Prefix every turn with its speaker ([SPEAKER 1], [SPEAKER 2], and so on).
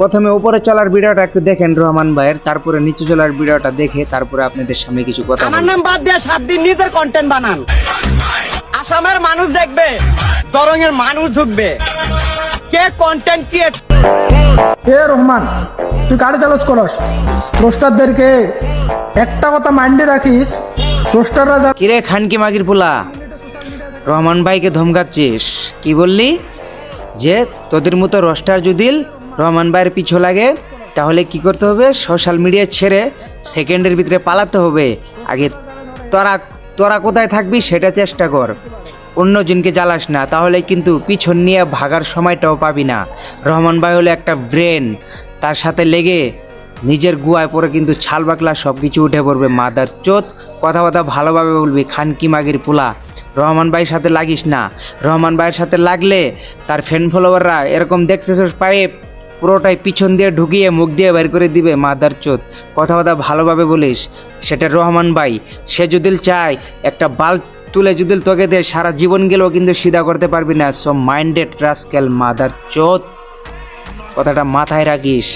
[SPEAKER 1] প্রথমে উপরে চলার ভিডিওটা একটু দেখেন রহমান ভাইয়ের, তারপরে নিচে চলার ভিডিওটা দেখে তারপরে আপনাদের সামনে কিছু কথা
[SPEAKER 2] আমার
[SPEAKER 1] বলবো।
[SPEAKER 2] নাম বাদ দিয়ে 7 দিন নিজের কন্টেন্ট বানান। আসামের মানুষ দেখবে, দরঙের মানুষ ঢুকবে। কে কন্টেন্ট ক্রিয়েট?
[SPEAKER 3] এ রহমান, তুই গাড়ি চালাস করস, রোস্টারদেরকে একটা কথা মাইন্ডে রাখিস, রোস্টাররা
[SPEAKER 1] কিরে খানকি মাগির পোলা, রহমান ভাইকে ধমকাচ্ছিস? কি বললি? যে তোদের মতো রস্টার যদি রহমান ভাইয়ের পিছু লাগে তাহলে কি করতে হবে? সোশ্যাল মিডিয়া ছেড়ে সেকেন্ডের ভিতরে পালাতে হবে। আগে তোরা কোথায় থাকবি সেটা চেষ্টা কর, অন্যজনকে জ্বালাস না, তাহলে কিন্তু পিছন নিয়ে ভাগার সময়টাও পাবি না। রহমান ভাই হলো একটা ব্রেন, তার সাথে লেগে নিজের গুয়ায় পরে কিন্তু ছাল বাকলা সব কিছু উঠে পড়বে। মাদার চোত, কথা ভালোভাবে বলবি খানকি মাগির পোলা। রহমান ভাইয়ের সাথে লাগিস না, রহমান ভাইয়ের সাথে লাগলে তার ফ্যান ফলোয়াররা এরকম দেখছিস পাইপ পুরোটাই পিছন দিয়ে ঢুকিয়ে মুখ দিয়ে বের করে দিবে। মাদার চোত, কথা ভালোভাবে বলিস। সেটা রহমান ভাই, সে যদি চায় একটা বাল্ব তুলে যদি তোকে দে, সারা জীবন গেলেও কিন্তু সিধা করতে পারবি না। সো মাইন্ডেড রাস্কেল, মাদার চোত, কথাটা মাথায় রাখিস।